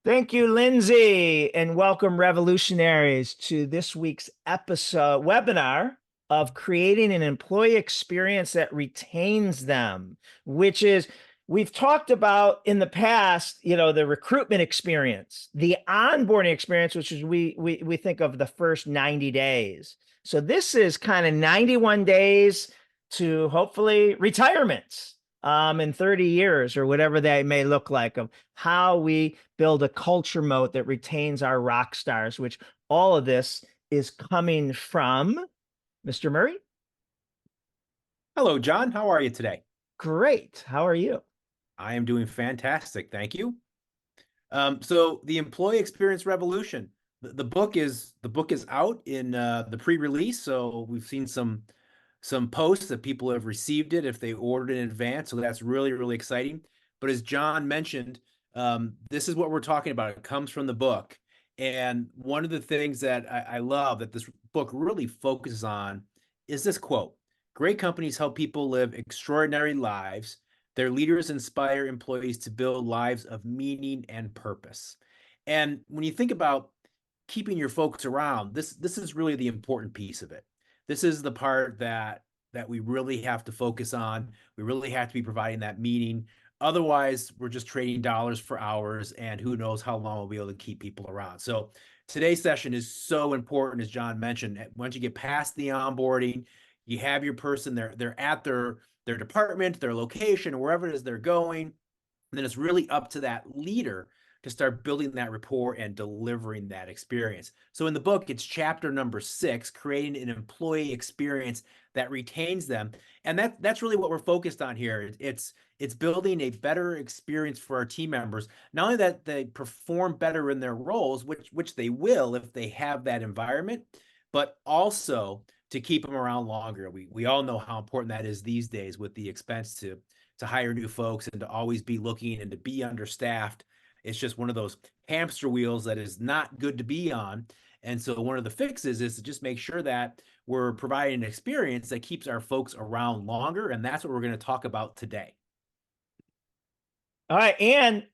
Thank you, Lindsay, and welcome revolutionaries to this week's episode webinar of creating an employee experience that retains them, which is we've talked about in the past, the recruitment experience, the onboarding experience, which is we think of the first 90 days. So this is kind of 91 days to hopefully retirement in 30 years or whatever that may look like, of how we build a culture moat that retains our rock stars, which all of this is coming from Mr. Murray. Hello, John. How are you today? Great. How are you? I am doing fantastic. Thank you. So the employee experience revolution, the book is out in the pre-release. So we've seen some posts that people have received it if they ordered in advance. So that's really, really exciting. But as John mentioned, this is what we're talking about. It comes from the book. And one of the things that I love that this book really focuses on is this quote: great companies help people live extraordinary lives. Their leaders inspire employees to build lives of meaning and purpose. And when you think about keeping your folks around, this is really the important piece of it. This is the part that we really have to focus on. We really have to be providing that meaning. Otherwise, we're just trading dollars for hours, and who knows how long we'll be able to keep people around. So today's session is so important, as John mentioned. Once you get past the onboarding, you have your person, they're at their department, their location, wherever it is they're going. And then it's really up to that leader to start building that rapport and delivering that experience. So in the book, it's chapter number 6, creating an employee experience that retains them. And that's really what we're focused on here. It's building a better experience for our team members. Not only that they perform better in their roles, which they will if they have that environment, but also to keep them around longer. We all know how important that is these days with the expense to hire new folks and to always be looking and to be understaffed. It's just one of those hamster wheels that is not good to be on. And so one of the fixes is to just make sure that we're providing an experience that keeps our folks around longer. And that's what we're going to talk about today. All right, and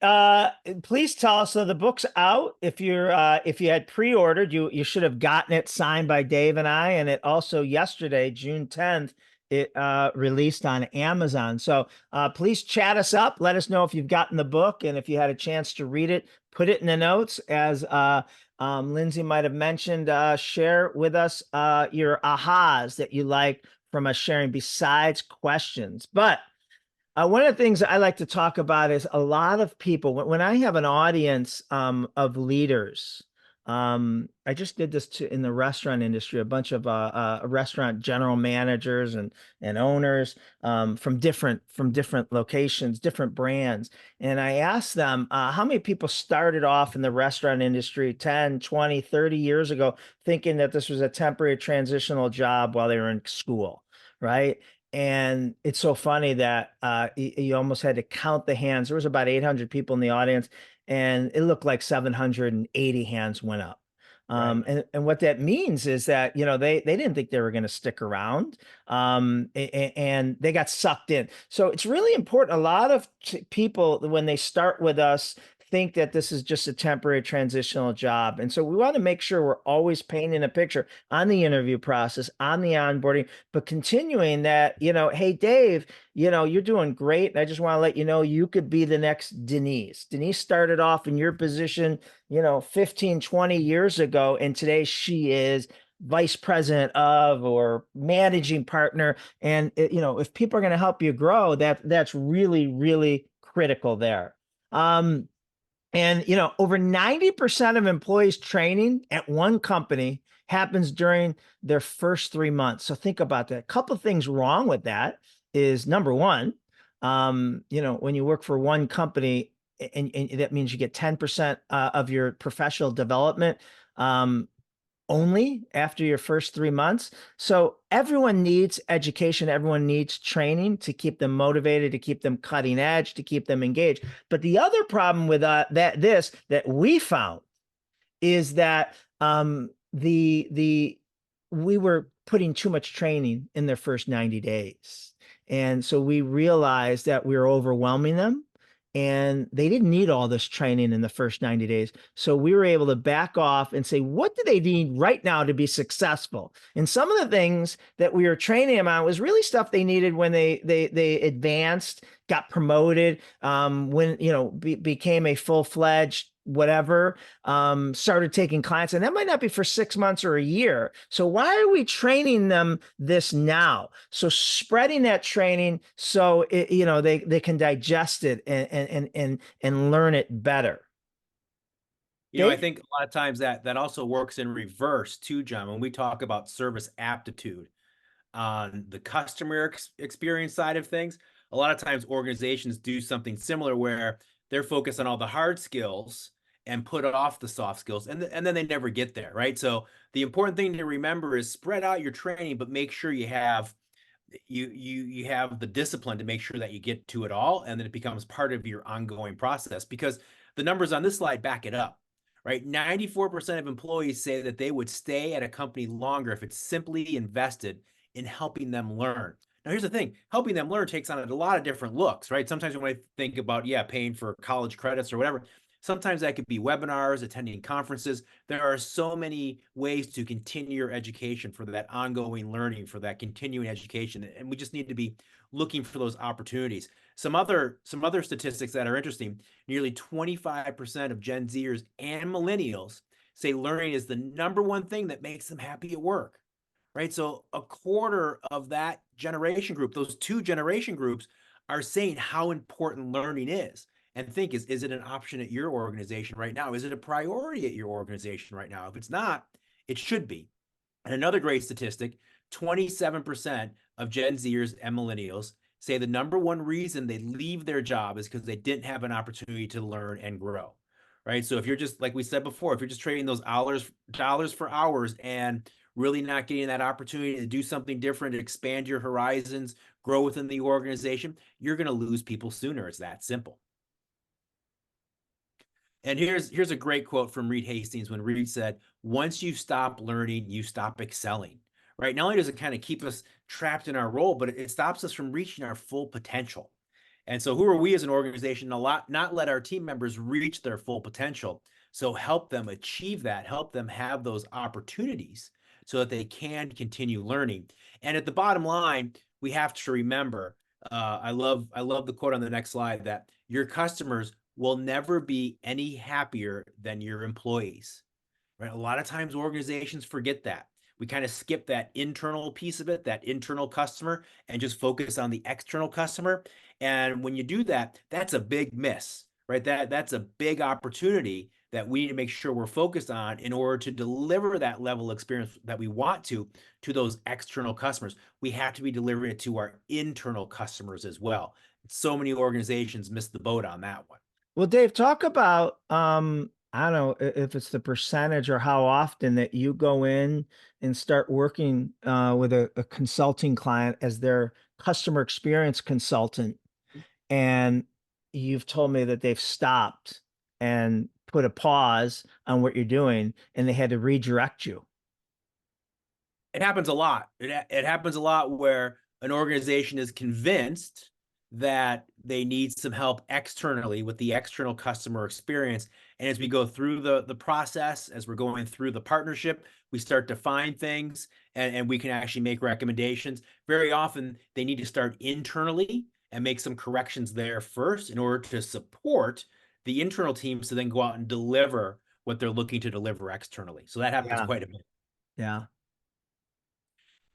please tell us. So the book's out. If you had pre-ordered, you should have gotten it signed by Dave and I. And it also yesterday, June 10th, it released on Amazon. So please chat us up. Let us know if you've gotten the book and if you had a chance to read it. Put it in the notes, as Lindsay might have mentioned. Share with us your ahas that you like from us sharing, besides questions. But one of the things I like to talk about is a lot of people, when I have an audience of leaders, I just did this in the restaurant industry, a bunch of restaurant general managers and owners from different locations, different brands. And I asked them, how many people started off in the restaurant industry 10, 20, 30 years ago, thinking that this was a temporary transitional job while they were in school, right? And it's so funny that you almost had to count the hands. There was about 800 people in the audience, and it looked like 780 hands went up. Right. And what that means is that, they didn't think they were going to stick around, and they got sucked in. So it's really important. A lot of people, when they start with us, think that this is just a temporary transitional job. And so we want to make sure we're always painting a picture on the interview process, on the onboarding, but continuing that, hey, Dave, you're doing great. And I just want to let you know, you could be the next Denise. Denise started off in your position, 15, 20 years ago. And today she is vice president of, or managing partner. And, if people are going to help you grow, that's really, really critical there. And, over 90% of employees training at one company happens during their first 3 months. So think about that. A couple of things wrong with that is, number one, when you work for one company, and that means you get 10% of your professional development only after your first 3 months. So everyone needs education. Everyone needs training to keep them motivated, to keep them cutting edge, to keep them engaged. But the other problem with that we found is that we were putting too much training in their first 90 days. And so we realized that we were overwhelming them. and they didn't need all this training in the first 90 days. So we were able to back off and say, what do they need right now to be successful? And some of the things that we were training them on was really stuff they needed when they advanced, got promoted, when became a full-fledged whatever, started taking clients, and that might not be for 6 months or a year. So why are we training them this now? So spreading that training so they can digest it and learn it better. I Dave? think a lot of times that also works in reverse too, John. When we talk about service aptitude on the customer experience side of things, a lot of times organizations do something similar where they're focused on all the hard skills and put off the soft skills, and then they never get there, right? So the important thing to remember is spread out your training, but make sure you have the discipline to make sure that you get to it all, and then it becomes part of your ongoing process, because the numbers on this slide back it up, right? 94% of employees say that they would stay at a company longer if it's simply invested in helping them learn. Now, here's the thing: helping them learn takes on a lot of different looks, right? Sometimes when I think about, paying for college credits or whatever, sometimes that could be webinars, attending conferences. There are so many ways to continue your education, for that ongoing learning, for that continuing education. And we just need to be looking for those opportunities. Some other statistics that are interesting: nearly 25% of Gen Zers and millennials say learning is the number one thing that makes them happy at work, right? So a quarter of that generation group, those two generation groups, are saying how important learning is. And think, is it an option at your organization right now? Is it a priority at your organization right now? If it's not, it should be. And another great statistic: 27% of Gen Zers and millennials say the number one reason they leave their job is because they didn't have an opportunity to learn and grow. Right. So if you're just, like we said before, if you're just trading those dollars for hours and really not getting that opportunity to do something different, expand your horizons, grow within the organization, you're going to lose people sooner. It's that simple. And here's a great quote from Reed Hastings, when Reed said, "Once you stop learning, you stop excelling." Right? Not only does it kind of keep us trapped in our role, but it stops us from reaching our full potential. And so, who are we as an organization to not let our team members reach their full potential? So help them achieve that, help them have those opportunities so that they can continue learning. And at the bottom line, we have to remember, I love the quote on the next slide, that your customers will never be any happier than your employees. Right? A lot of times organizations forget that. We kind of skip that internal piece of it, that internal customer, and just focus on the external customer. And when you do that, that's a big miss, right? That's a big opportunity that we need to make sure we're focused on in order to deliver that level of experience that we want to those external customers. We have to be delivering it to our internal customers as well. So many organizations miss the boat on that one. Well, Dave, talk about I don't know if it's the percentage or how often that you go in and start working with a consulting client as their customer experience consultant, and you've told me that they've stopped and put a pause on what you're doing, and they had to redirect you. It happens a lot. It happens a lot where an organization is convinced that they need some help externally with the external customer experience. And as we go through the process, as we're going through the partnership, we start to find things, and we can actually make recommendations. Very often, they need to start internally and make some corrections there first in order to support the internal teams to then go out and deliver what they're looking to deliver externally. So that happens Yeah, quite a bit. yeah.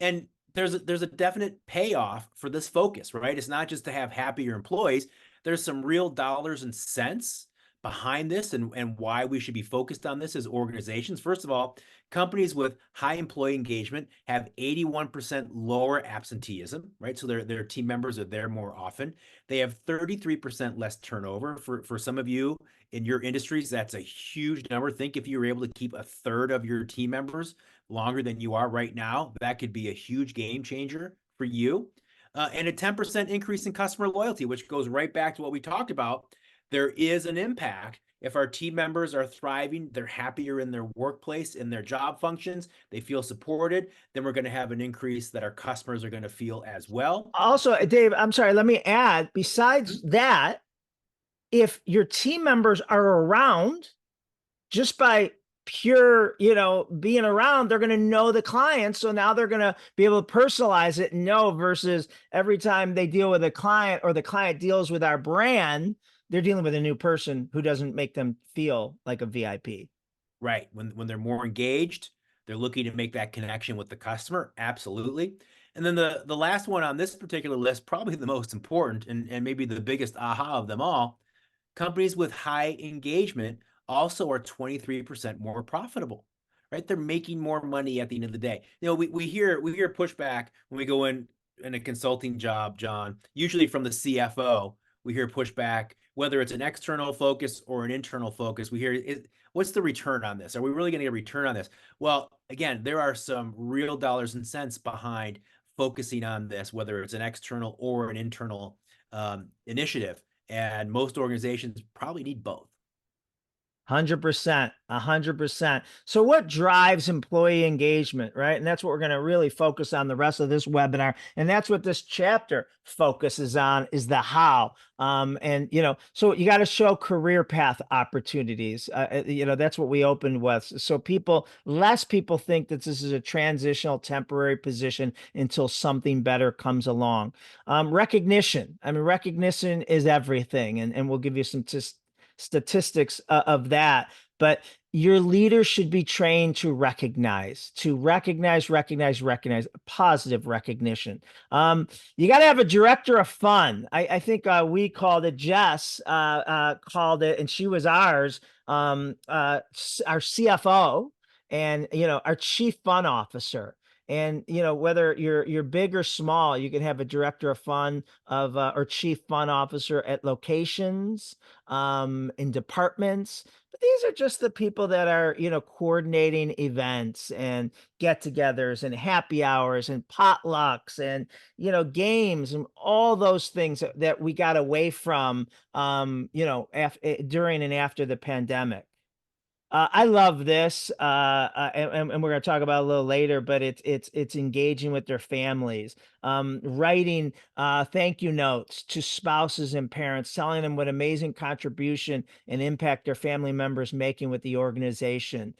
And there's a definite payoff for this focus, right? It's not just to have happier employees. There's some real dollars and cents behind this, and why we should be focused on this as organizations. First of all, companies with high employee engagement have 81% lower absenteeism, right? So their team members are there more often. They have 33% less turnover. For some of you in your industries, that's a huge number. Think, if you were able to keep a third of your team members longer than you are right now, that could be a huge game changer for you. And a 10% increase in customer loyalty, which goes right back to what we talked about. There is an impact. If our team members are thriving, they're happier in their workplace, in their job functions, they feel supported, then we're going to have an increase that our customers are going to feel as well. Also, Dave, I'm sorry, let me add, besides that, if your team members are around, just by pure, being around, they're going to know the client. So now they're going to be able to personalize it and know, versus every time they deal with a client or the client deals with our brand, they're dealing with a new person who doesn't make them feel like a VIP. Right. When they're more engaged, they're looking to make that connection with the customer. Absolutely. And then the last one on this particular list, probably the most important and maybe the biggest aha of them all, companies with high engagement also are 23% more profitable. Right? They're making more money at the end of the day. We hear pushback when we go in a consulting job, John, usually from the CFO. We hear pushback, whether it's an external focus or an internal focus. We hear, what's the return on this? Are we really going to get a return on this? Well, again, there are some real dollars and cents behind focusing on this, whether it's an external or an internal initiative. And most organizations probably need both. 100%, 100%. So what drives employee engagement, right? And that's what we're going to really focus on the rest of this webinar. And that's what this chapter focuses on, is the how. And, so you got to show career path opportunities. That's what we opened with. So less people think that this is a transitional temporary position until something better comes along. Recognition. I mean, recognition is everything. And we'll give you some statistics of that, but your leaders should be trained to recognize, positive recognition. You got to have a director of fun. I think we called it, Jess called it, and she was ours, our CFO, and our chief fun officer. And whether you're big or small, you can have a director of fun or chief fun officer at locations, in departments. But these are just the people that are, coordinating events and get-togethers and happy hours and potlucks and games and all those things that we got away from, during and after the pandemic. I love this, and we're going to talk about it a little later. But it's engaging with their families, writing thank you notes to spouses and parents, telling them what amazing contribution and impact their family members making with the organization.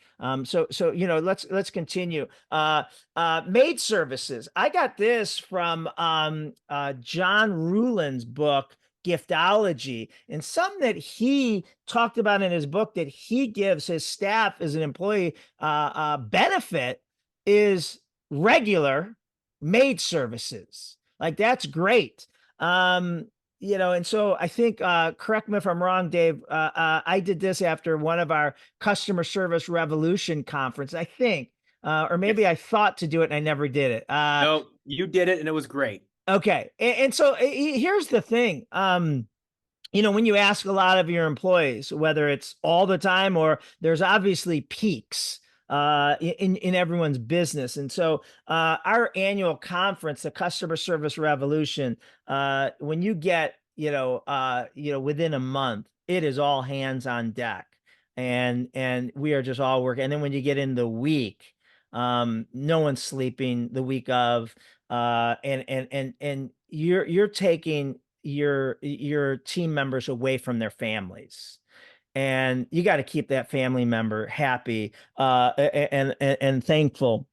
So let's continue. Maid services. I got this from John Ruland's book, Giftology, and something that he talked about in his book that he gives his staff as an employee benefit is regular maid services. Like, that's great. And so I think, correct me if I'm wrong, Dave, I did this after one of our customer service revolution conference, I think, or maybe Yes. I thought to do it and I never did it. No, you did it and it was great. Okay. And so here's the thing. When you ask a lot of your employees, whether it's all the time or there's obviously peaks in everyone's business. And so our annual conference, the Customer Service Revolution, when you get, within a month, it is all hands on deck. And we are just all working. And then when you get in the week, no one's sleeping the week of, and you're taking your team members away from their families, and you got to keep that family member happy and thankful,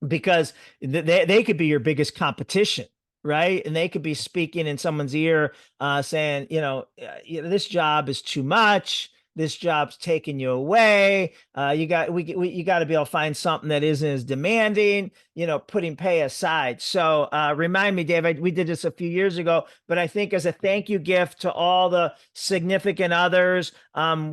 because they could be your biggest competition, right? And they could be speaking in someone's ear, saying, this job is too much. This job's taking you away. You got to be able to find something that isn't as demanding. Putting pay aside. So remind me, Dave. We did this a few years ago, but I think as a thank you gift to all the significant others,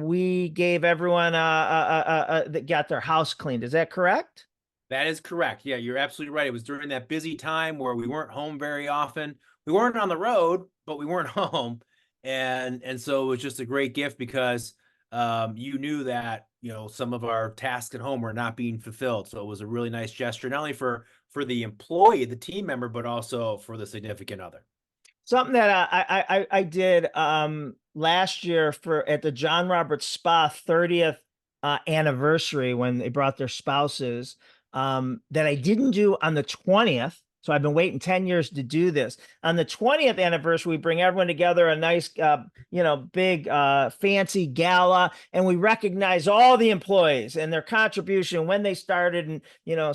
we gave everyone that got their house cleaned. Is that correct? That is correct. Yeah, you're absolutely right. It was during that busy time where we weren't home very often. We weren't on the road, but we weren't home. And so it was just a great gift because you knew that, some of our tasks at home were not being fulfilled. So it was a really nice gesture, not only for the employee, the team member, but also for the significant other. Something that I did last year at the John Roberts Spa 30th anniversary, when they brought their spouses, that I didn't do on the 20th. So I've been waiting 10 years to do this. On the 20th anniversary, we bring everyone together, a nice, big, fancy gala, and we recognize all the employees and their contribution when they started. And,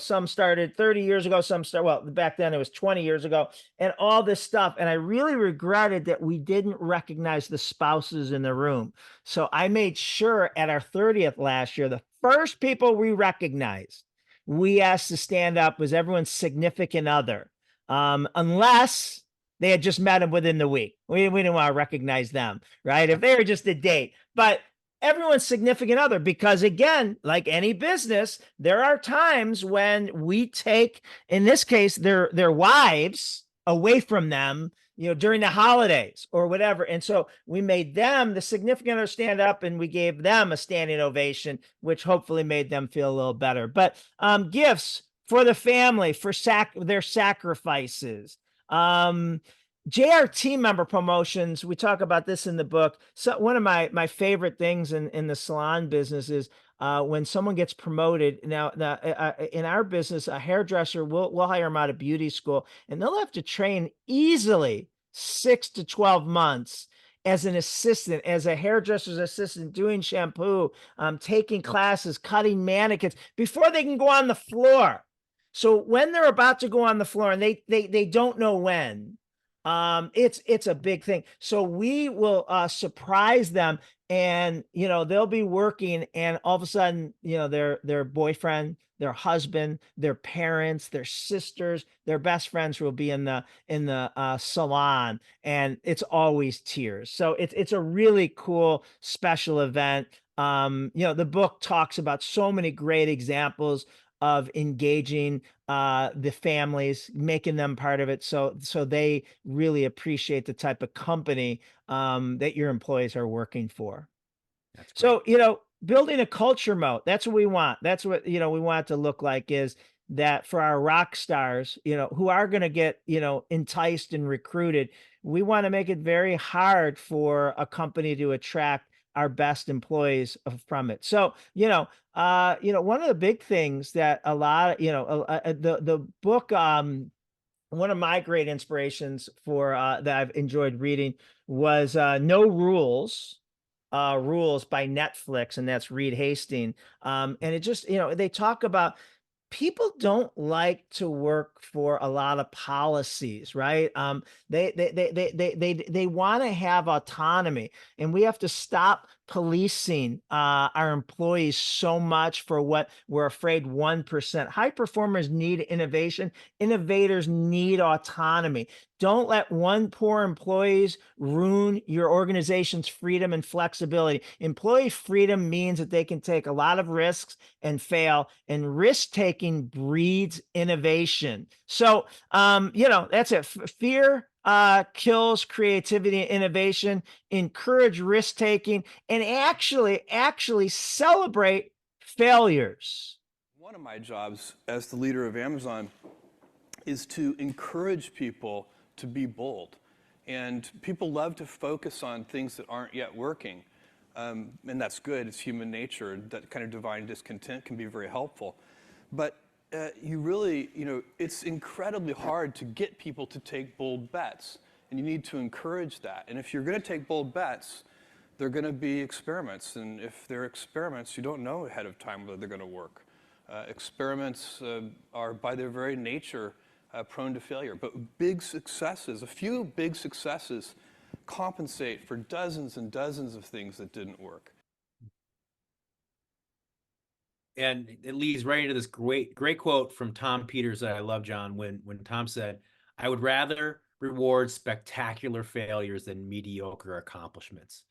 some started 30 years ago, well, back then it was 20 years ago, and all this stuff. And I really regretted that we didn't recognize the spouses in the room. So I made sure at our 30th last year, the first people we recognized, we asked to stand up was everyone's significant other, unless they had just met him within the week. We didn't want to recognize them, right? If they were just a date, but everyone's significant other, because again, like any business, there are times when we take, in this case, their wives away from them, during the holidays or whatever. And so we made them the significant other stand up, and we gave them a standing ovation, which hopefully made them feel a little better. But gifts for the family, for their sacrifices. JR team member promotions. We talk about this in the book. So one of my favorite things in the salon business is when someone gets promoted. Now, in our business, a hairdresser, we'll hire them out of beauty school, and they'll have to train easily 6 to 12 months as an assistant, as a hairdresser's assistant, doing shampoo, taking classes, cutting mannequins before they can go on the floor. So when they're about to go on the floor, and they don't know when, it's a big thing. So we will surprise them, and they'll be working, and all of a sudden, their boyfriend, their husband, their parents, their sisters, their best friends will be in the salon, and it's always tears. So it's a really cool special event. The book talks about so many great examples of engaging the families, making them part of it, so they really appreciate the type of company that your employees are working for. That's great. So, building a culture moat, that's what we want. That's what, we want it to look like, is that for our rock stars, who are going to get, enticed and recruited, we want to make it very hard for a company to attract our best employees from it. So, one of the big things that a lot of, the book, one of my great inspirations for that I've enjoyed reading was No Rules, Rules by Netflix, and that's Reed Hastings. And it just, they talk about people don't like to work for a lot of policies, right? They want to have autonomy, and we have to stop policing our employees so much for what we're afraid 1%. High performers need innovation. Innovators need autonomy. Don't let one poor employees ruin your organization's freedom and flexibility. Employee freedom means that they can take a lot of risks and fail, and risk taking breeds innovation. So, that's it. Fear kills creativity and innovation. Encourage risk taking, and actually celebrate failures. One of my jobs as the leader of Amazon is to encourage people to be bold. And people love to focus on things that aren't yet working. And that's good, it's human nature. That kind of divine discontent can be very helpful. But you really, it's incredibly hard to get people to take bold bets. And you need to encourage that. And if you're going to take bold bets, they're going to be experiments. And if they're experiments, you don't know ahead of time whether they're going to work. Experiments are, by their very nature, prone to failure. But big successes, a few big successes, compensate for dozens and dozens of things that didn't work. And it leads right into this great quote from Tom Peters that I love, John, when Tom said, "I would rather reward spectacular failures than mediocre accomplishments."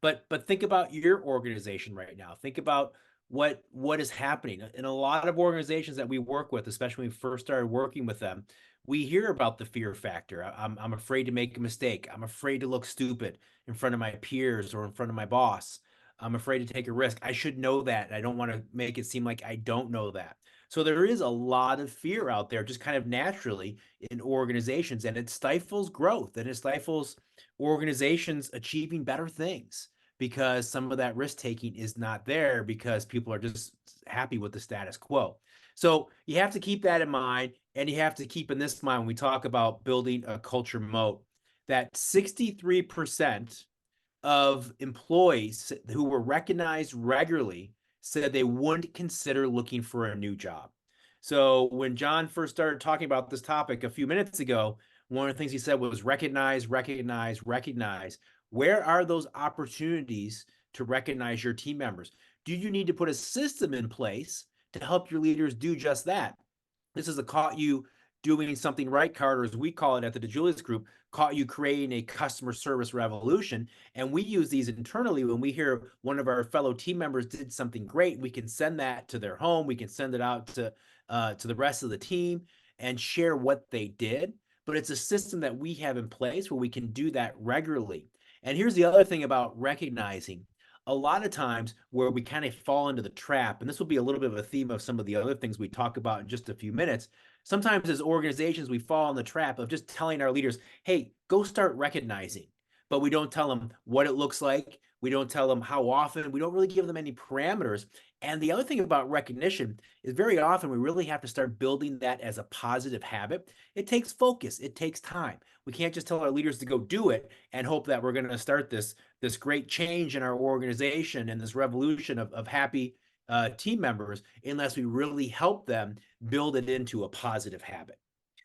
But think about your organization right now. Think about what is happening in a lot of organizations that we work with, especially when we first started working with them. We hear about the fear factor. I'm afraid to make a mistake. I'm afraid to look stupid in front of my peers or in front of my boss. I'm afraid to take a risk. I should know that. I don't want to make it seem like I don't know that. So there is a lot of fear out there, just kind of naturally in organizations, and it stifles growth, and it stifles organizations achieving better things because some of that risk taking is not there because people are just happy with the status quo. So you have to keep that in mind, and you have to keep in this mind when we talk about building a culture moat that 63% of employees who were recognized regularly said they wouldn't consider looking for a new job. So when John first started talking about this topic a few minutes ago, one of the things he said was recognize, recognize, recognize. Where are those opportunities to recognize your team members? Do you need to put a system in place to help your leaders do just that? This is a caught you doing something right card, or as we call it at the DiJulius group, caught you creating a customer service revolution. And we use these internally when we hear one of our fellow team members did something great. We can send that to their home. We can send it out to the rest of the team and share what they did. But it's a system that we have in place where we can do that regularly. And here's the other thing about recognizing. A lot of times where we kind of fall into the trap, and this will be a little bit of a theme of some of the other things we talk about in just a few minutes. Sometimes as organizations, we fall in the trap of just telling our leaders, hey, go start recognizing. But we don't tell them what it looks like. We don't tell them how often. We don't really give them any parameters. And the other thing about recognition is very often we really have to start building that as a positive habit. It takes focus. It takes time. We can't just tell our leaders to go do it and hope that we're going to start this great change in our organization and this revolution of happy team members unless we really help them build it into a positive habit.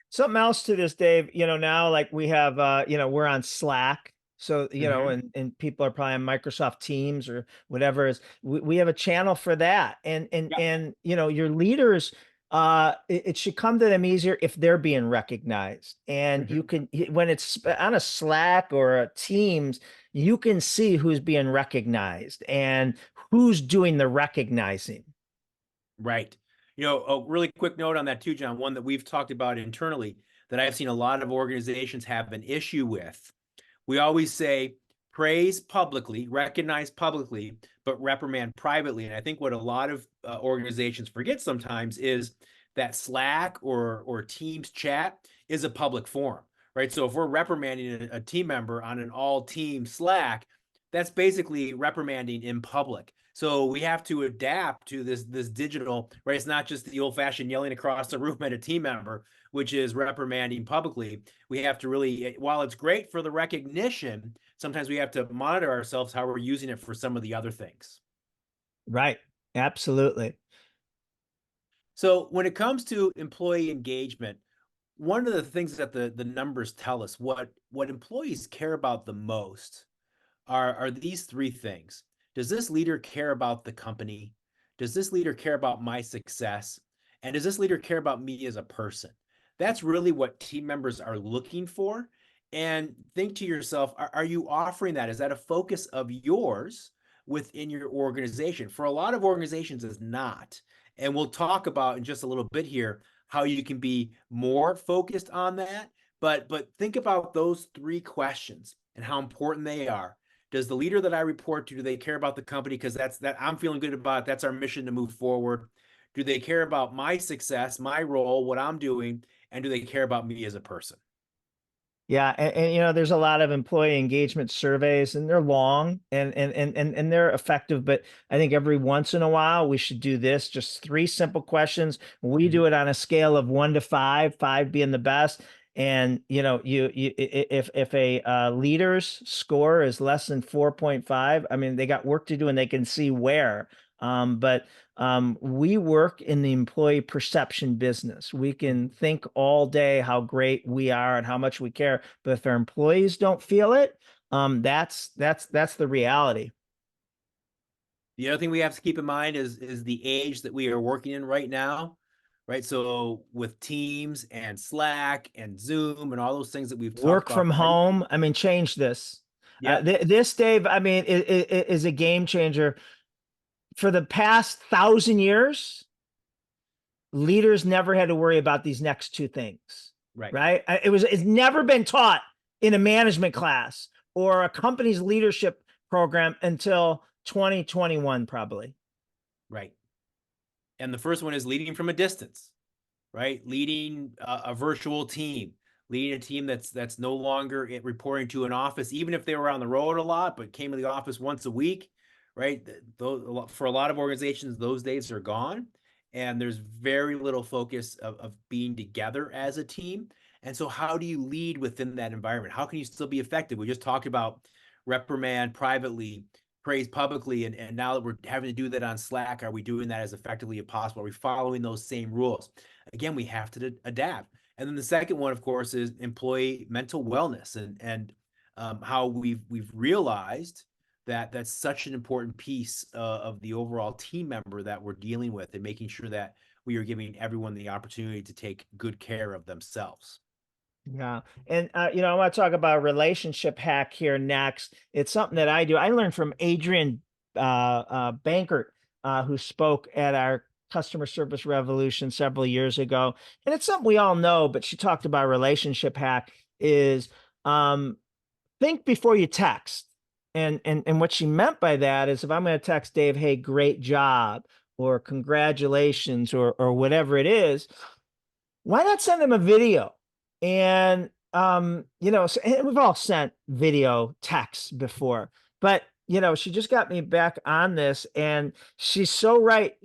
Something else to this, Dave, now like we have, we're on Slack. So, and people are probably on Microsoft Teams or whatever is we have a channel for that. And your leaders, it should come to them easier if they're being recognized. And you can, when it's on a Slack or a Teams, you can see who's being recognized and who's doing the recognizing. Right. A really quick note on that too, John, one that we've talked about internally that I've seen a lot of organizations have an issue with. We always say praise publicly, recognize publicly, but reprimand privately. And I think what a lot of organizations forget sometimes is that Slack or Teams chat is a public forum, right? So if we're reprimanding a team member on an all-team Slack, that's basically reprimanding in public. So we have to adapt to this digital, right? It's not just the old-fashioned yelling across the room at a team member, which is reprimanding publicly. We have to really, while it's great for the recognition, sometimes we have to monitor ourselves how we're using it for some of the other things. Right. Absolutely. So when it comes to employee engagement, one of the things that the numbers tell us, what employees care about the most are these three things. Does this leader care about the company? Does this leader care about my success? And does this leader care about me as a person? That's really what team members are looking for. And think to yourself, are you offering that? Is that a focus of yours within your organization? For a lot of organizations, it's not. And we'll talk about in just a little bit here how you can be more focused on that. But think about those three questions and how important they are. Does the leader that I report to, do they care about the company? Because that I'm feeling good about it. That's our mission to move forward. Do they care about my success, my role, what I'm doing? And do they care about me as a person? Yeah, and there's a lot of employee engagement surveys, and they're long and they're effective. But I think every once in a while we should do this. Just three simple questions. We do it on a scale of 1 to 5, 5 being the best. And if a leader's score is less than 4.5, I mean they got work to do, and they can see where. But we work in the employee perception business. We can think all day how great we are and how much we care, but if our employees don't feel it, that's the reality. The other thing we have to keep in mind is the age that we are working in right now, right? So with Teams and Slack and Zoom and all those things that we've talked Work about from already. home. I mean, change this. Yeah, This, Dave, I mean, is a game changer. For the past 1,000 years, leaders never had to worry about these next two things, right. right? It's never been taught in a management class or a company's leadership program until 2021, probably. Right. And the first one is leading from a distance, right? Leading a virtual team, leading a team that's no longer reporting to an office, even if they were on the road a lot, but came to the office once a week, right? For a lot of organizations, those days are gone, and there's very little focus of being together as a team. And so, how do you lead within that environment? How can you still be effective? We just talked about reprimand privately, praise publicly, and now that we're having to do that on Slack, are we doing that as effectively as possible? Are we following those same rules? Again, we have to adapt. And then the second one, of course, is employee mental wellness, and how we've realized that that's such an important piece of the overall team member that we're dealing with, and making sure that we are giving everyone the opportunity to take good care of themselves. Yeah. And, I want to talk about a relationship hack here next. It's something that I do. I learned from Adrian Bankert, who spoke at our customer service revolution several years ago. And it's something we all know, but she talked about a relationship hack is um, think before you text. And what she meant by that is if I'm going to text Dave, hey, great job, or congratulations, or whatever it is, why not send them a video? And and we've all sent video texts before, but she just got me back on this, and she's so right.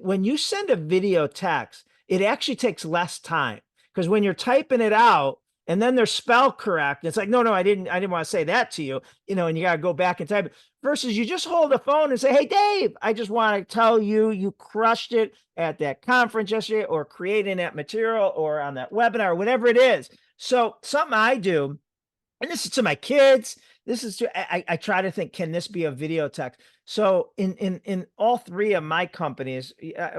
When you send a video text, it actually takes less time because when you're typing it out and then they're spell correct, it's like, no, I didn't want to say that to you, and you got to go back and type it. Versus you just hold the phone and say, hey, Dave, I just want to tell you, you crushed it at that conference yesterday, or creating that material, or on that webinar, or whatever it is. So something I do, and this is to my kids. This is I try to think, can this be a video text? So in all three of my companies,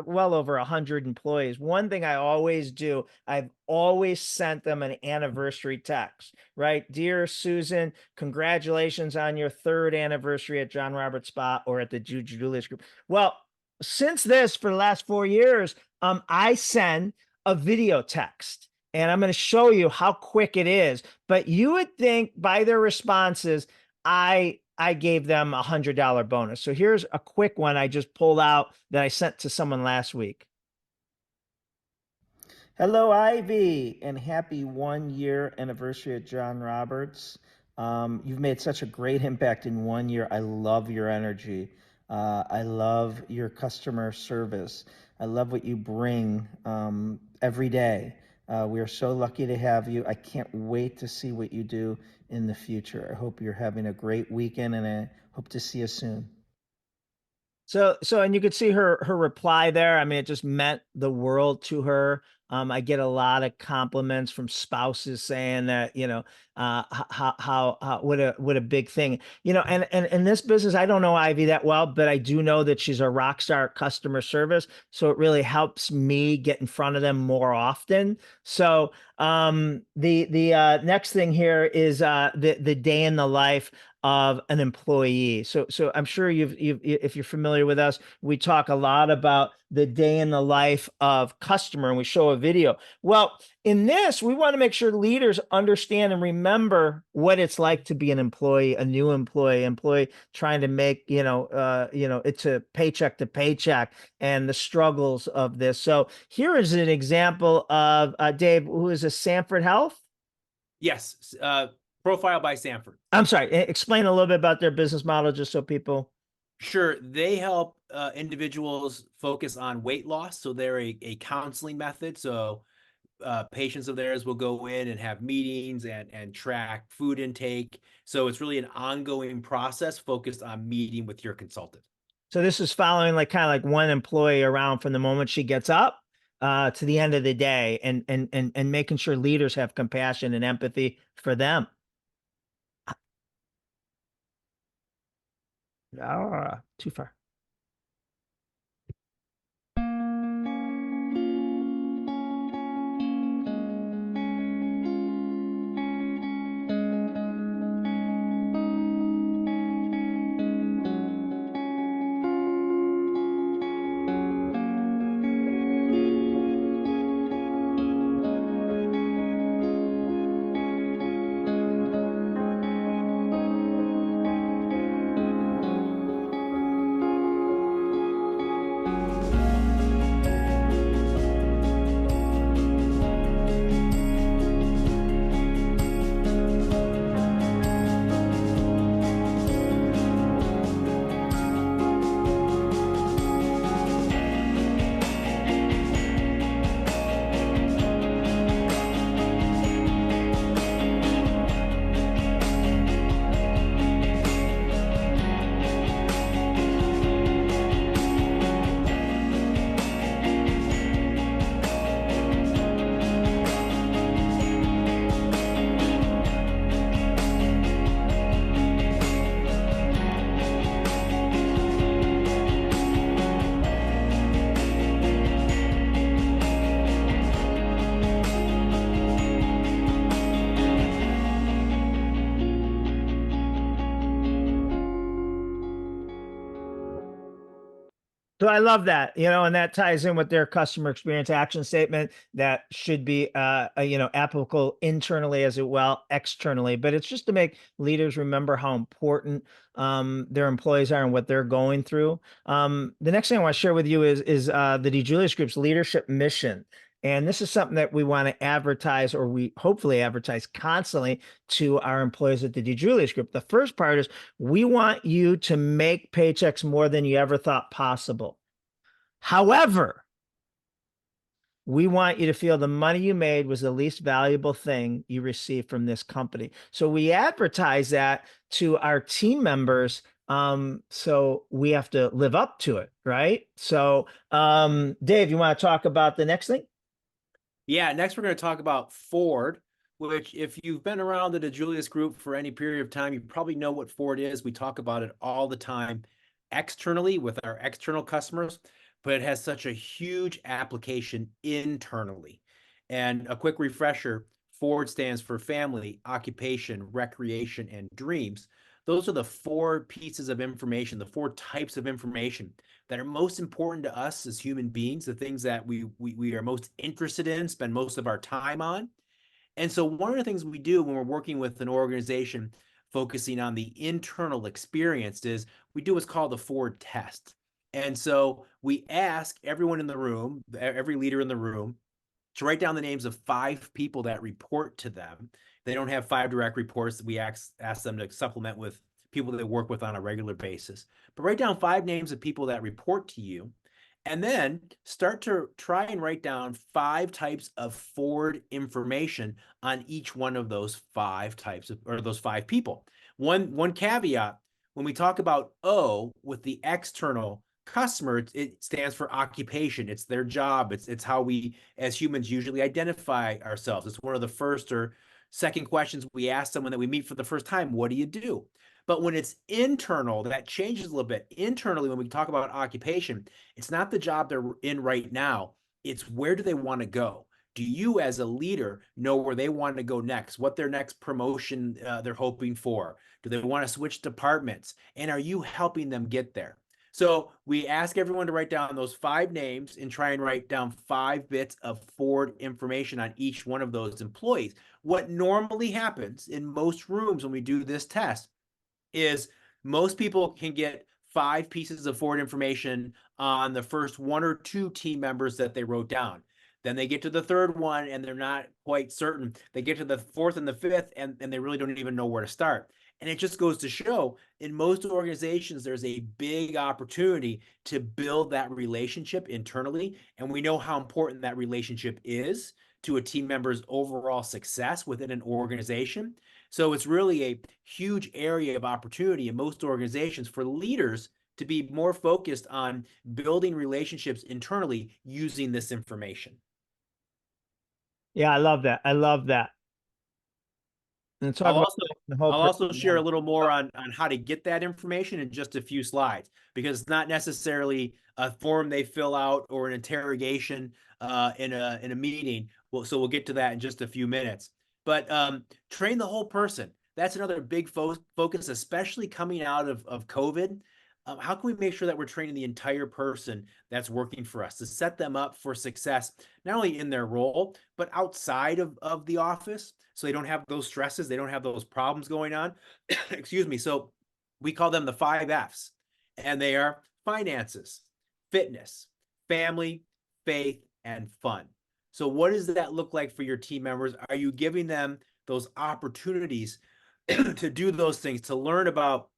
well over 100 employees, one thing I always do, I've always sent them an anniversary text, right? Dear Susan, congratulations on your third anniversary at John Roberts Spa or at the DiJulius Group. Well, since this, for the last 4 years, I send a video text. And I'm going to show you how quick it is. But you would think by their responses, I gave them $100 bonus. So here's a quick one I just pulled out that I sent to someone last week. Hello, Ivy, and happy 1 year anniversary at John Roberts. You've made such a great impact in 1 year. I love your energy. I love your customer service. I love what you bring every day. We are so lucky to have you. I can't wait to see what you do in the future. I hope you're having a great weekend, and I hope to see you soon. So, and you could see her reply there. I mean, it just meant the world to her. I get a lot of compliments from spouses saying that, how what a big thing, and in this business, I don't know Ivy that well, but I do know that she's a rock star at customer service. So it really helps me get in front of them more often. So, the next thing here is the day in the life of an employee. So I'm sure if you're familiar with us, we talk a lot about the day in the life of customer, and we show a video. Well, in this, we want to make sure leaders understand and remember what it's like to be an employee, a new employee trying to make, it's a paycheck to paycheck, and the struggles of this. So here is an example of Dave, who is a Sanford Health. Yes, profile by Sanford. I'm sorry, explain a little bit about their business model, just so people. Sure. They help individuals focus on weight loss. So they're a counseling method. So patients of theirs will go in and have meetings and track food intake. So it's really an ongoing process focused on meeting with your consultant. So this is following like kind of like one employee around from the moment she gets up to the end of the day, and making sure leaders have compassion and empathy for them. Too far. So I love that, and that ties in with their customer experience action statement that should be, applicable internally as well externally. But it's just to make leaders remember how important their employees are and what they're going through. The next thing I want to share with you is the DiJulius Group's leadership mission. And this is something that we want to advertise, or we hopefully advertise constantly to our employees at the DiJulius Group. The first part is we want you to make paychecks more than you ever thought possible. However, we want you to feel the money you made was the least valuable thing you received from this company. So we advertise that to our team members. So we have to live up to it, right? So, Dave, you want to talk about the next thing? Yeah, next we're going to talk about Ford, which if you've been around the DiJulius Group for any period of time, you probably know what Ford is. We talk about it all the time externally with our external customers, but it has such a huge application internally. And a quick refresher, Ford stands for family, occupation, recreation, and dreams. Those are the four pieces of information, the four types of information that are most important to us as human beings, the things that we are most interested in, spend most of our time on. And so one of the things we do when we're working with an organization focusing on the internal experience is we do what's called the Ford test. And so we ask everyone in the room, every leader in the room, to write down the names of 5 people that report to them. They don't have 5 direct reports. We ask them to supplement with people they work with on a regular basis. But write down 5 names of people that report to you, and then start to try and write down 5 types of Ford information on each one of those 5 types of, or those 5 people. One caveat, when we talk about O with the external customer, it stands for occupation. It's their job. It's how we as humans usually identify ourselves. It's one of the first or second questions we ask someone that we meet for the first time. What do you do? But when it's internal, that changes a little bit. Internally, when we talk about occupation, it's not the job they're in right now. It's where do they want to go? Do you, as a leader, know where they want to go next? What their next promotion they're hoping for? Do they want to switch departments? And are you helping them get there? So we ask everyone to write down those 5 names and try and write down 5 bits of Ford information on each one of those employees. What normally happens in most rooms when we do this test is most people can get 5 pieces of Ford information on the first 1 or 2 team members that they wrote down. Then they get to the 3rd one and they're not quite certain. They get to the 4th and the 5th and they really don't even know where to start. And it just goes to show in most organizations, there's a big opportunity to build that relationship internally. And we know how important that relationship is to a team member's overall success within an organization. So it's really a huge area of opportunity in most organizations for leaders to be more focused on building relationships internally using this information. Yeah, I love that. I love that. And talk I'll about also the whole I'll also share a personality. little more on how to get that information in just a few slides, because it's not necessarily a form they fill out or an interrogation in a meeting. So we'll get to that in just a few minutes. But train the whole person. That's another big focus, especially coming out of COVID. How can we make sure that we're training the entire person that's working for us to set them up for success, not only in their role, but outside of the office, so they don't have those stresses, they don't have those problems going on. Excuse me. So we call them the 5 F's, and they are finances, fitness, family, faith, and fun. So what does that look like for your team members? Are you giving them those opportunities to do those things, to learn about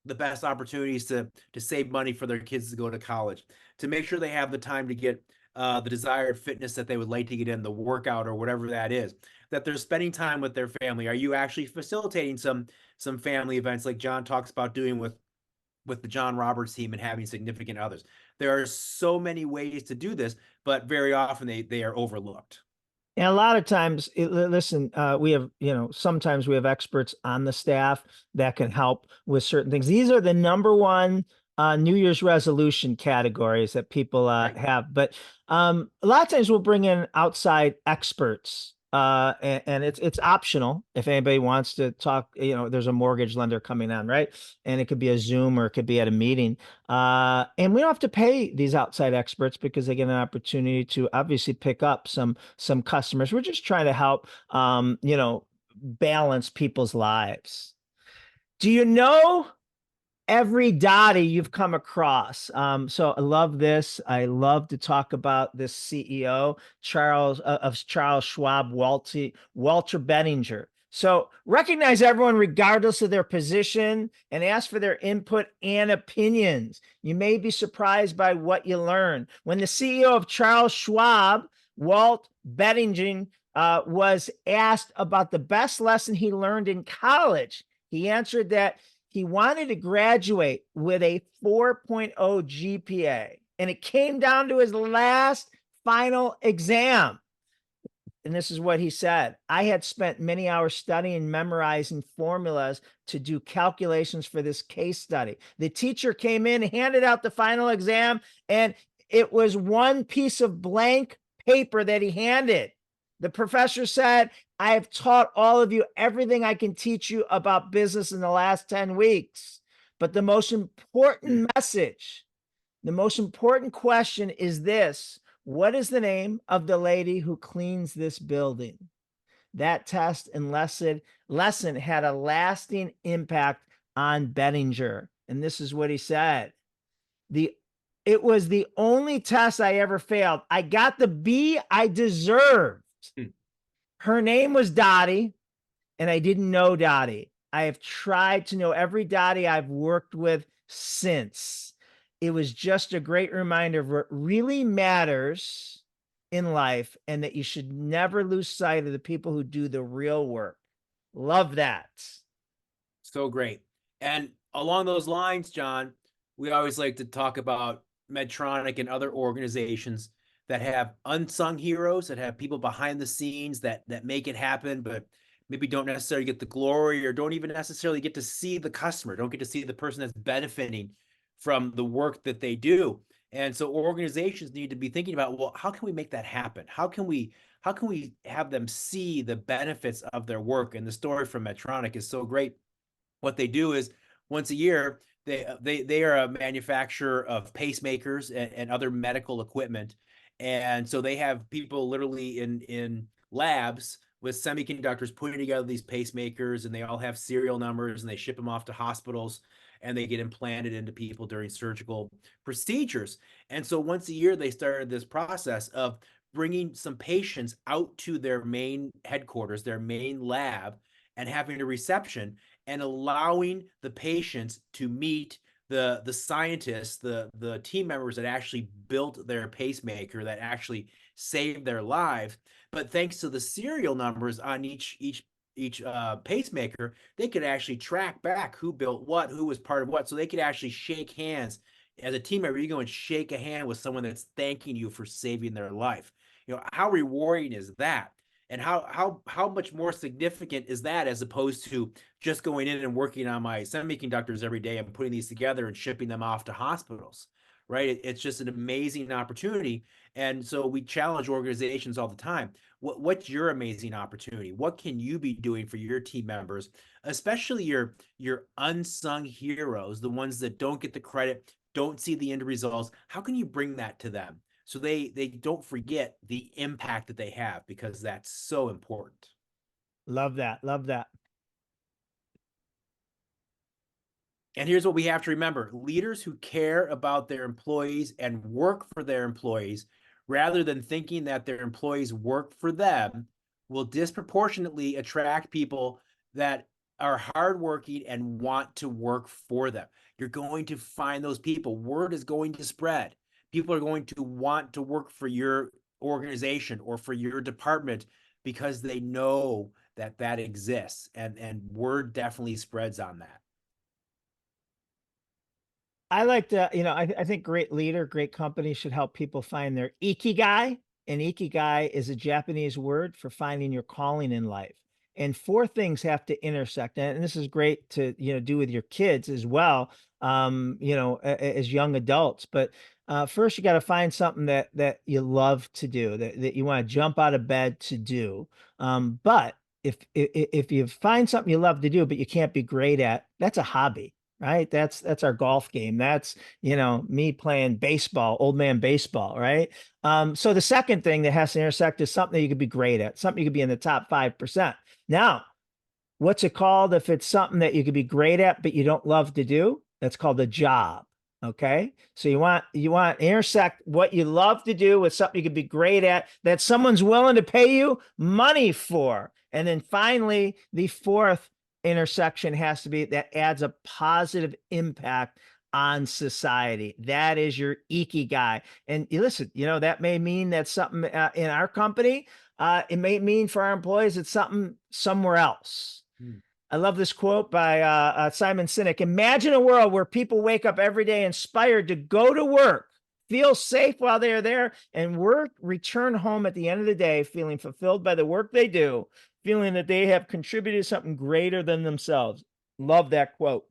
the best opportunities to save money for their kids to go to college, to make sure they have the time to get the desired fitness that they would like to get in, the workout or whatever that is, that they're spending time with their family? Are you actually facilitating some family events like John talks about doing with the John Roberts team and having significant others? There are so many ways to do this, but very often they are overlooked. And a lot of times, listen, we have, sometimes we have experts on the staff that can help with certain things. These are the number one New Year's resolution categories that people Right. have. But a lot of times we'll bring in outside experts And it's optional if anybody wants to talk. There's a mortgage lender coming on, right? And it could be a Zoom or it could be at a meeting. And we don't have to pay these outside experts because they get an opportunity to obviously pick up some customers. We're just trying to help, balance people's lives. Do you know every Dottie you've come across? So I love this. I love to talk about this CEO, Charles Schwab, Walter Bettinger. So recognize everyone regardless of their position and ask for their input and opinions. You may be surprised by what you learn. When the CEO of Charles Schwab, Walt Bettinger, was asked about the best lesson he learned in college, he answered that he wanted to graduate with a 4.0 GPA, and it came down to his last final exam. And this is what he said: I had spent many hours studying, memorizing formulas to do calculations for this case study. The teacher came in, handed out the final exam, and it was one piece of blank paper that he handed. The professor said, I have taught all of you everything I can teach you about business in the last 10 weeks. But the most important message, the most important question is this: what is the name of the lady who cleans this building? That test and lesson had a lasting impact on Bettinger. And this is what he said: it was the only test I ever failed. I got the B I deserved. Her name was Dottie, and I didn't know Dottie. I have tried to know every Dottie I've worked with since. It was just a great reminder of what really matters in life and that you should never lose sight of the people who do the real work. Love that. So great. And along those lines, John, we always like to talk about Medtronic and other organizations that have unsung heroes, that have people behind the scenes that make it happen, but maybe don't necessarily get the glory or don't even necessarily get to see the customer, don't get to see the person that's benefiting from the work that they do. And so organizations need to be thinking about, well, how can we make that happen? How can we have them see the benefits of their work? And the story from Medtronic is so great. What they do is once a year, they are a manufacturer of pacemakers and other medical equipment. And so they have people literally in labs with semiconductors putting together these pacemakers, and they all have serial numbers, and they ship them off to hospitals, and they get implanted into people during surgical procedures. And so once a year, they started this process of bringing some patients out to their main headquarters, their main lab, and having a reception and allowing the patients to meet the scientists, the team members that actually built their pacemaker, that actually saved their lives. But thanks to the serial numbers on each pacemaker, they could actually track back who built what, who was part of what. So they could actually shake hands as a team member. You go and shake a hand with someone that's thanking you for saving their life. How rewarding is that? And how much more significant is that as opposed to just going in and working on my semiconductors every day and putting these together and shipping them off to hospitals, right? It's just an amazing opportunity. And so we challenge organizations all the time. What's your amazing opportunity? What can you be doing for your team members, especially your unsung heroes, the ones that don't get the credit, don't see the end results? How can you bring that to them so they don't forget the impact that they have, because that's so important? Love that. Love that. And here's what we have to remember: leaders who care about their employees and work for their employees, rather than thinking that their employees work for them, will disproportionately attract people that are hardworking and want to work for them. You're going to find those people. Word is going to spread. People are going to want to work for your organization or for your department because they know that exists, and word definitely spreads on that. I like to, I think great leader, great company should help people find their Ikigai. And Ikigai is a Japanese word for finding your calling in life. And four things have to intersect. And this is great to, do with your kids as well, as young adults. But First, you got to find something that you love to do, that you want to jump out of bed to do. But if you find something you love to do, but you can't be great at, that's a hobby, right? That's our golf game. That's, me playing baseball, old man baseball, right? So the second thing that has to intersect is something that you could be great at, something you could be in the top 5%. Now, what's it called if it's something that you could be great at but you don't love to do? That's called a job. Okay, so you want to intersect what you love to do with something you could be great at that someone's willing to pay you money for. And then finally, the fourth intersection has to be that adds a positive impact on society. That is your Ikigai. And you listen, that may mean that something in our company, it may mean for our employees it's something somewhere else. I love this quote by Simon Sinek. Imagine a world where people wake up every day inspired to go to work, feel safe while they are there, and return home at the end of the day feeling fulfilled by the work they do, feeling that they have contributed to something greater than themselves. Love that quote.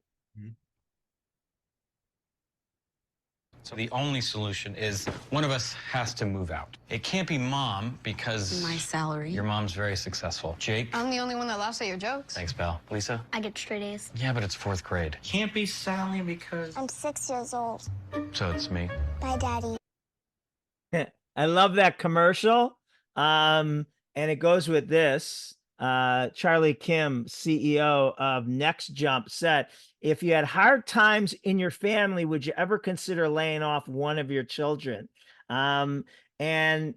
So the only solution is one of us has to move out. It can't be mom because my salary. Your mom's very successful. Jake? I'm the only one that laughs at your jokes. Thanks, pal. Lisa? I get straight A's. Yeah, but it's 4th grade. Can't be Sally because... I'm 6 years old. So it's me. Bye, Daddy. I love that commercial. And it goes with this. Charlie Kim, CEO of Next Jump, said, if you had hard times in your family, would you ever consider laying off one of your children? And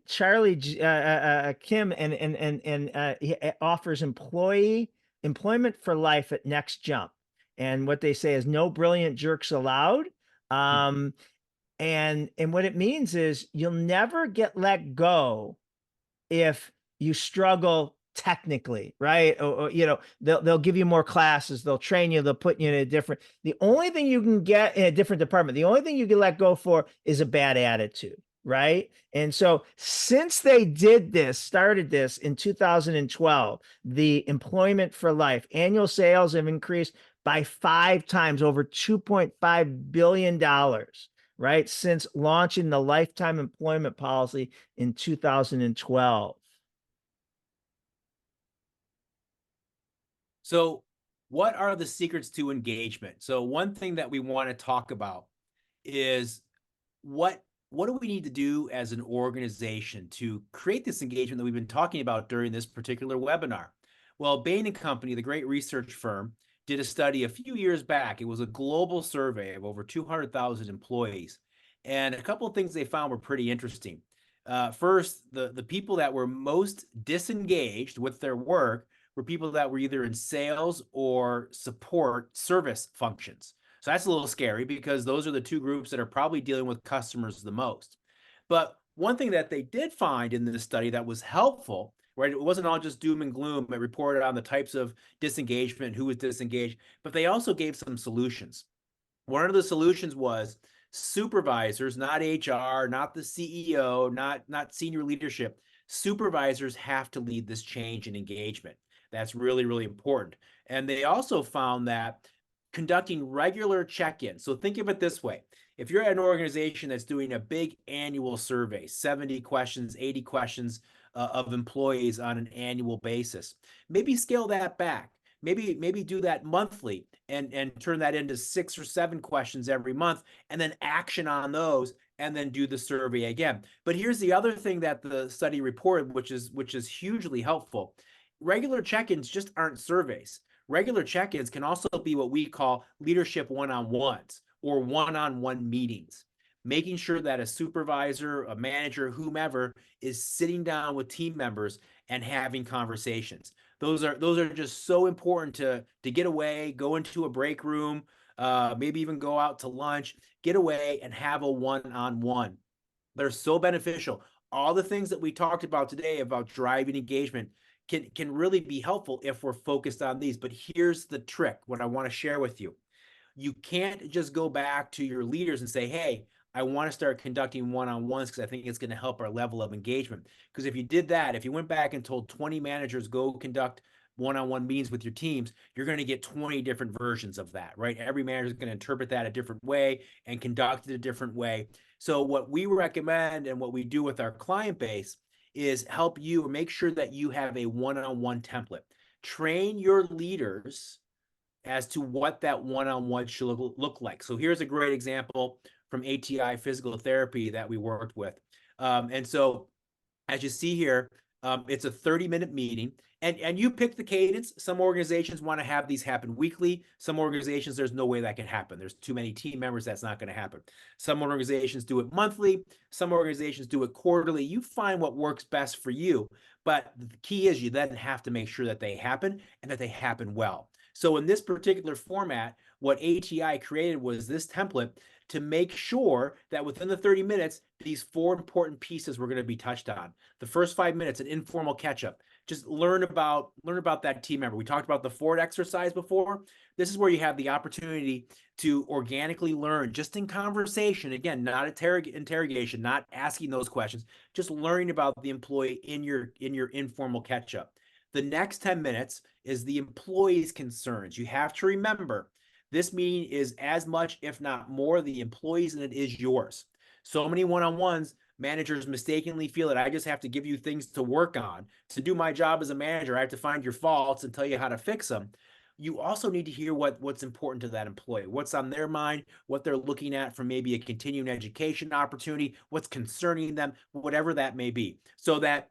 Charlie Kim he offers employment for life at Next Jump. And what they say is no brilliant jerks allowed. And what it means is you'll never get let go if you struggle technically, right? Or they'll give you more classes, they'll train you, they'll put you in a different. The only thing you can get in a different department, the only thing you can let go for is a bad attitude, right? And so since they started this in 2012, the employment for life annual sales have increased by 5 times, over $2.5 billion. Right, since launching the lifetime employment policy in 2012. So what are the secrets to engagement? So one thing that we want to talk about is what do we need to do as an organization to create this engagement that we've been talking about during this particular webinar? Well, Bain & Company, the great research firm, did a study a few years back. It was a global survey of over 200,000 employees. And a couple of things they found were pretty interesting. First, the people that were most disengaged with their work were people that were either in sales or support service functions. So that's a little scary because those are the two groups that are probably dealing with customers the most. But one thing that they did find in this study that was helpful, right? It wasn't all just doom and gloom. It reported on the types of disengagement, who was disengaged, but they also gave some solutions. One of the solutions was supervisors, not HR, not the CEO, not senior leadership. Supervisors have to lead this change in engagement. That's really, really important. And they also found that conducting regular check-ins. So think of it this way. If you're at an organization that's doing a big annual survey, 70 questions, 80 questions of employees on an annual basis, maybe scale that back. Maybe do that monthly and turn that into 6 or 7 questions every month, and then action on those, and then do the survey again. But here's the other thing that the study reported, which is hugely helpful. Regular check-ins just aren't surveys. Regular check-ins can also be what we call leadership one-on-ones or one-on-one meetings, making sure that a supervisor, a manager, whomever is sitting down with team members and having conversations. Those are just so important to get away, go into a break room, maybe even go out to lunch, get away and have a one-on-one. They're so beneficial. All the things that we talked about today about driving engagement can really be helpful if we're focused on these. But here's the trick, what I want to share with you. You can't just go back to your leaders and say, hey, I want to start conducting one-on-ones because I think it's going to help our level of engagement. Because if you did that, if you went back and told 20 managers, go conduct one-on-one meetings with your teams, you're going to get 20 different versions of that, right? Every manager is going to interpret that a different way and conduct it a different way. So what we recommend and what we do with our client base is help you make sure that you have a one-on-one template. Train your leaders as to what that one-on-one should look like. So here's a great example from ATI Physical Therapy that we worked with. And so as you see here, it's a 30-minute meeting, and you pick the cadence. Some organizations want to have these happen weekly. Some organizations, there's no way that can happen. There's too many team members, that's not going to happen. Some organizations do it monthly. Some organizations do it quarterly. You find what works best for you. But the key is you then have to make sure that they happen and that they happen well. So in this particular format, what ATI created was this template to make sure that within the 30 minutes, these 4 important pieces were going to be touched on. The first 5 minutes, an informal catch-up. Just learn about that team member. We talked about the Ford exercise before. This is where you have the opportunity to organically learn, just in conversation. Again, not interrogation, not asking those questions, just learning about the employee in your informal catch-up. The next 10 minutes is the employee's concerns. You have to remember, this meeting is as much, if not more, the employees than it is yours. So many one-on-ones, managers mistakenly feel that I just have to give you things to work on. To do my job as a manager, I have to find your faults and tell you how to fix them. You also need to hear what's important to that employee, what's on their mind, what they're looking at for maybe a continuing education opportunity, what's concerning them, whatever that may be. So that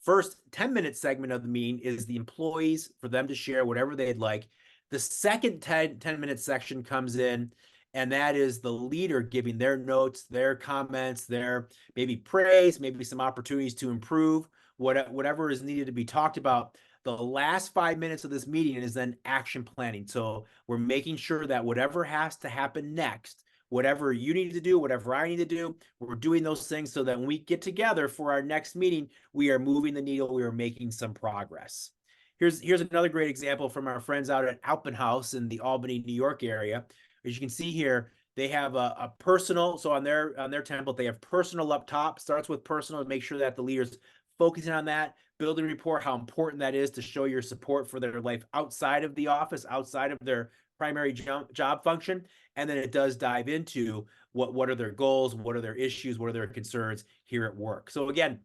first 10-minute segment of the meeting is the employees, for them to share whatever they'd like. The second 10-minute section comes in, and that is the leader giving their notes, their comments, their maybe praise, maybe some opportunities to improve, whatever is needed to be talked about. The last 5 minutes of this meeting is then action planning. So we're making sure that whatever has to happen next, whatever you need to do, whatever I need to do, we're doing those things so that when we get together for our next meeting, we are moving the needle, we are making some progress. Here's another great example from our friends out at Alpenhaus in the Albany, New York area. As you can see here, they have a personal, so on their template, they have personal up top, starts with personal to make sure that the leader's focusing on that, building report, how important that is to show your support for their life outside of the office, outside of their primary job function. And then it does dive into what are their goals, what are their issues, what are their concerns here at work. So again,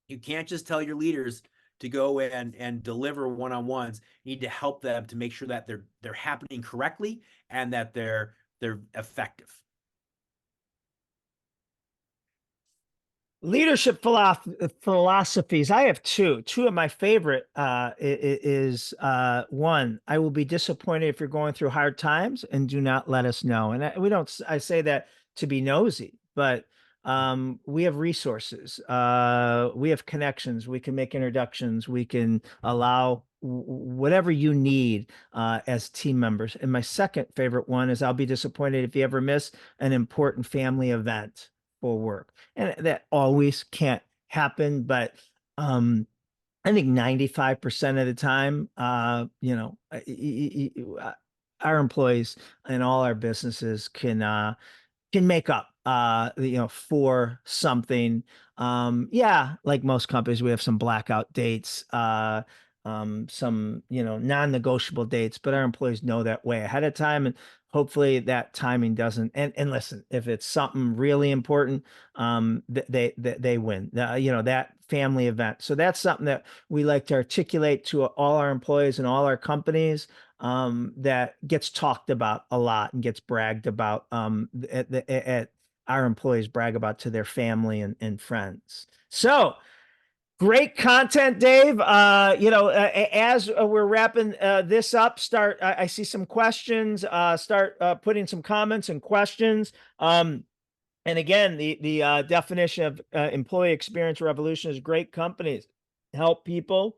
you can't just tell your leaders to go and deliver one-on-ones. You need to help them to make sure that they're happening correctly and that they're effective. Leadership philosophies. I have two. Two of my favorite is one, I will be disappointed if you're going through hard times and do not let us know. And I say that to be nosy, but we have resources. We have connections. We can make introductions. We can allow whatever you need as team members. And my second favorite one is I'll be disappointed if you ever miss an important family event for work. And that always can't happen, but I think 95% of the time, our employees and all our businesses can make up for something. Yeah, like most companies, we have some blackout dates, some non-negotiable dates, but our employees know that way ahead of time, and hopefully that timing doesn't. And listen, if it's something really important, they win. That family event. So that's something that we like to articulate to all our employees and all our companies, that gets talked about a lot and gets bragged about, at our employees brag about to their family and friends. So great content, Dave. As we're wrapping this up, I see some questions. Start putting some comments and questions. And again, the definition of employee experience revolution is great companies help people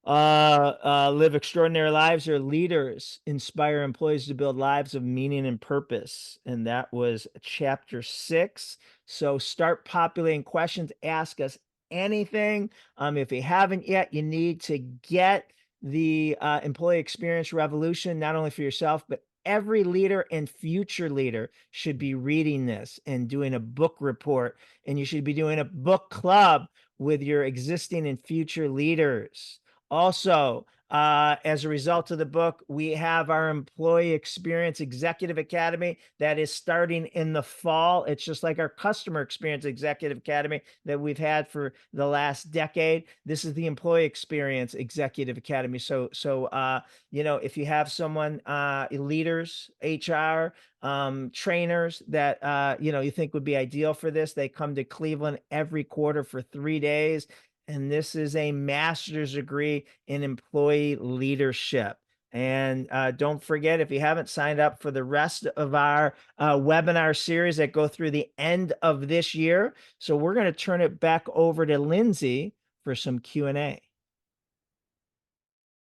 live extraordinary lives. Their leaders inspire employees to build lives of meaning and purpose. And that was chapter 6. So start populating questions. Ask us anything. If you haven't yet, you need to get the employee experience revolution, not only for yourself, but every leader and future leader should be reading this and doing a book report. And you should be doing a book club with your existing and future leaders. Also, As a result of the book, we have our Employee Experience Executive Academy that is starting in the fall. It's just like our Customer Experience Executive Academy that we've had for the last decade. This is the Employee Experience Executive Academy. So you know, if you have someone, leaders, HR, trainers that you know, you think would be ideal for this, they come to Cleveland every quarter for 3 days. And this is a master's degree in employee leadership. And don't forget, if you haven't signed up for the rest of our webinar series that go through the end of this year, so we're going to turn it back over to Lindsay for some Q&A.